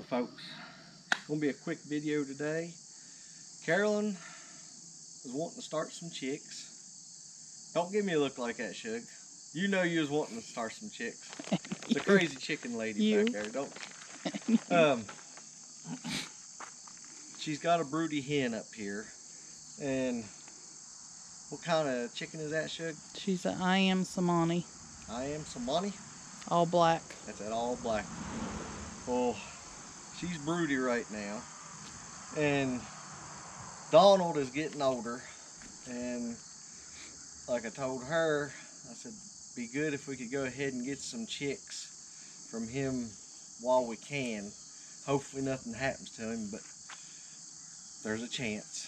folks. It's going to be a quick video today. Carolyn was wanting to start some chicks. Don't give me a look like that, Shug. You know you was wanting to start some chicks. It's a crazy chicken lady back there, don't you? She's got a broody hen up here. And what kind of chicken is that, Shug? She's an I am Samani. I am Samani? All black. That's that all black. Well, she's broody right now. And Donald is getting older. And like I told her, I said, be good if we could go ahead and get some chicks from him while we can. Hopefully nothing happens to him, but there's a chance.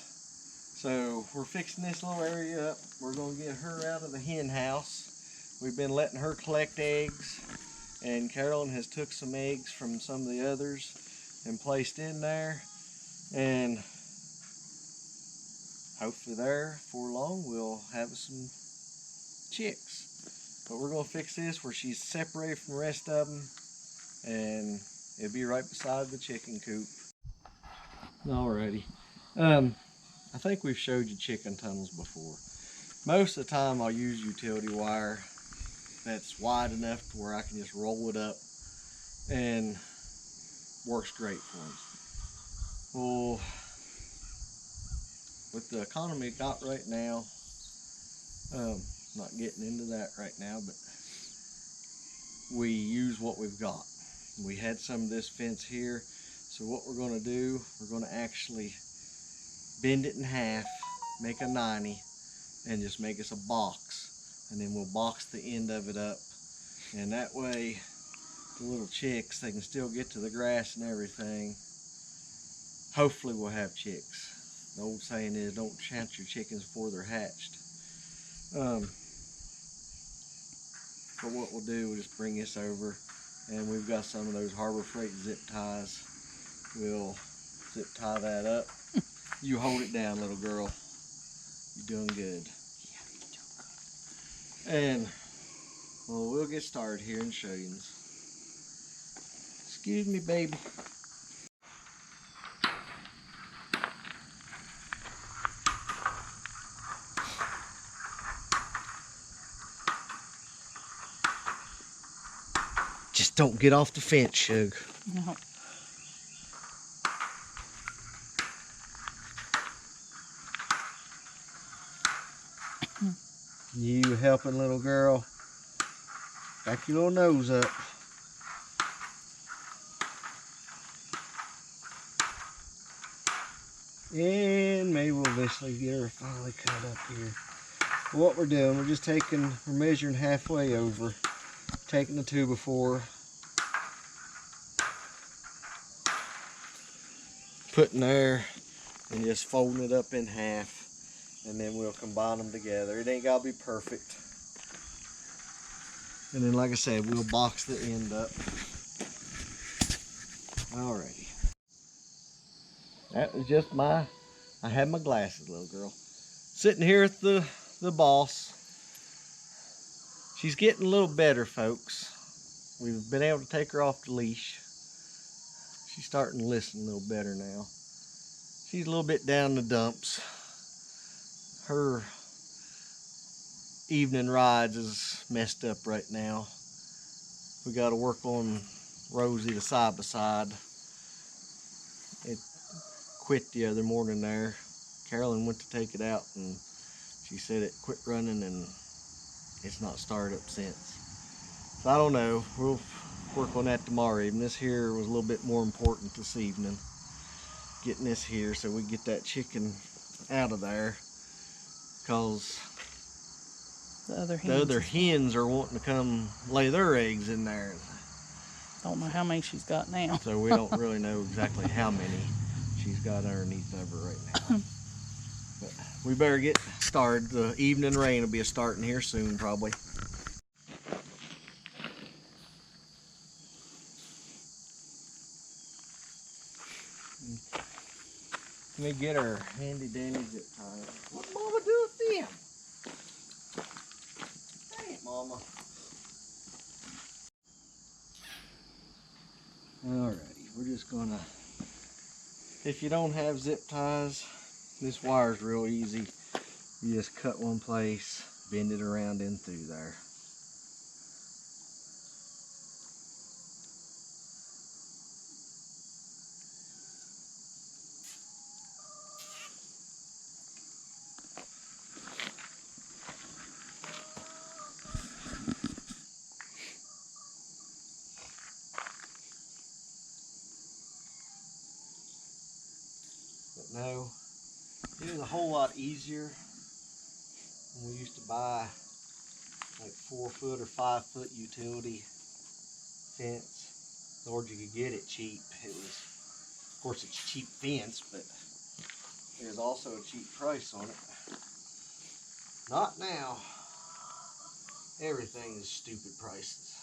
So we're fixing this little area up. We're going to get her out of the hen house. We've been letting her collect eggs, and Carolyn has took some eggs from some of the others and placed in there, and hopefully there before long we'll have some chicks. But we're going to fix this where she's separated from the rest of them, and it'll be right beside the chicken coop. Alrighty. I think we've showed you chicken tunnels before. Most of the time I'll use utility wire that's wide enough to where I can just roll it up and works great for them. Well, with the economy got right now, not getting into that right now, but we use what we've got. We had some of this fence here, so what we're going to do, we're going to actually bend it in half, make a 90, and just make us a box, and then we'll box the end of it up, and that way the little chicks, they can still get to the grass and everything. Hopefully we'll have chicks. The old saying is, don't count your chickens before they're hatched. But what we'll do, we'll just bring this over, and we've got some of those Harbor Freight zip ties. We'll zip tie that up. You hold it down, little girl. You're doing good. Yeah, you're doing good. And, well, we'll get started here and show you. Excuse me, baby. Just don't get off the fence, Shug. No. You helping, little girl? Back your little nose up. And maybe we'll eventually get her finally cut up here. What we're doing, we're measuring halfway over, taking the 2x4, putting there, and just folding it up in half. And then we'll combine them together. It ain't gotta be perfect. And then, like I said, we'll box the end up. Alrighty. That was just I had my glasses, little girl. Sitting here at the boss. She's getting a little better, folks. We've been able to take her off the leash. She's starting to listen a little better now. She's a little bit down in the dumps. Her evening rides is messed up right now. We got to work on Rosie the side by side. It quit the other morning there. Carolyn went to take it out and she said it quit running and it's not started up since. So I don't know. We'll work on that tomorrow evening. This here was a little bit more important this evening. Getting this here so we get that chicken out of there. Because the other hens are wanting to come lay their eggs in there. Don't know how many she's got now. So we don't really know exactly how many she's got underneath of her right now. But we better get started. The evening rain will be starting here soon, probably. Let me get her handy dandy zip tie. What Mama do with them? Dang it, Mama. Alrighty. we're just gonna, if you don't have zip ties, this wire's real easy. You just cut one place, bend it around in through there. But no, it is a whole lot easier when we used to buy like 4-foot or 5-foot utility fence. Lord, you could get it cheap. It was, of course, it's a cheap fence, but there's also a cheap price on it. Not now. Everything is stupid prices.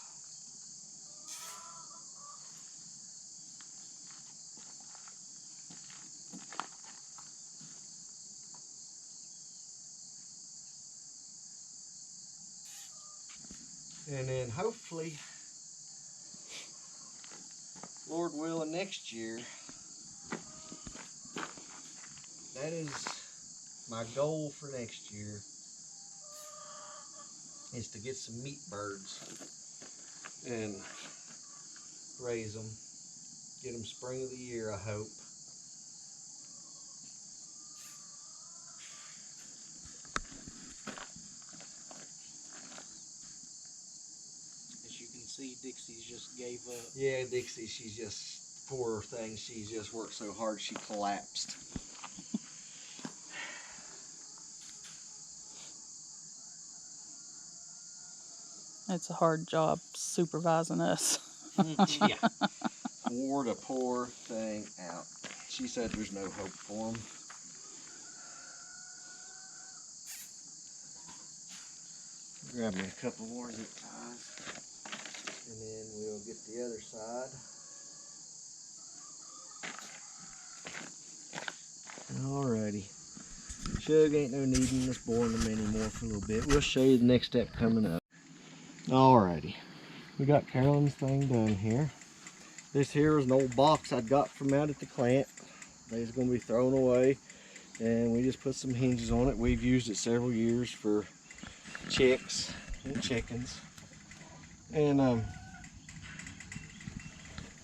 And then hopefully, Lord willing, next year, that is my goal for next year, is to get some meat birds and raise them. Get them spring of the year, I hope. As you can see, Dixie's just gave up. Yeah, Dixie, she's just, poor thing, she's just worked so hard she collapsed. It's a hard job supervising us. Yeah. Wore the poor thing out. She said there's no hope for them. Grab me a couple more zip ties, and then we'll get the other side. Alrighty. Shug ain't no needing us boring them anymore for a little bit. We'll show you the next step coming up. Alrighty. We got Carolyn's thing done here. This here is an old box I'd got from out at the plant. They's going to be thrown away, and we just put some hinges on it. We've used it several years for chicks and chickens, and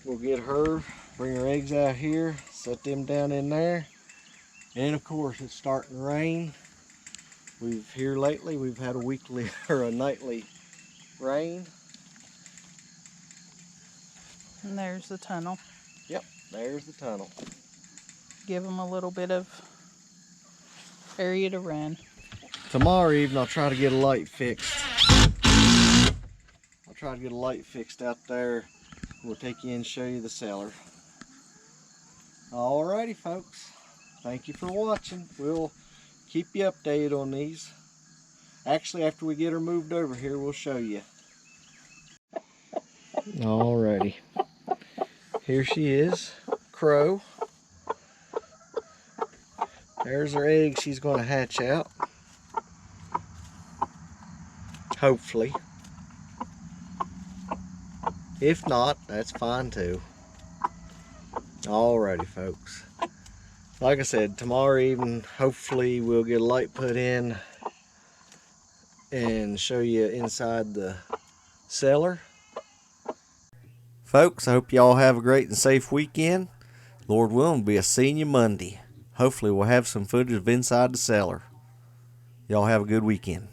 we'll get her, bring her eggs out here, set them down in there, and of course it's starting to rain. We've here lately we've had a weekly or a nightly rain. And there's the tunnel. Yep, there's the tunnel. Give them a little bit of area to run. Tomorrow evening I'll try to get a light fixed. I'll try to get a light fixed out there. We'll take you in and show you the cellar. Alrighty folks, thank you for watching. We'll keep you updated on these. Actually, after we get her moved over here, we'll show you. Alrighty. Here she is, Crow. There's her egg she's going to hatch out. Hopefully. If not, that's fine too. Alrighty folks. Like I said, tomorrow evening, hopefully we'll get a light put in and show you inside the cellar. Folks, I hope y'all have a great and safe weekend. Lord willing, we'll be seeing you Monday. Hopefully we'll have some footage of inside the cellar. Y'all have a good weekend.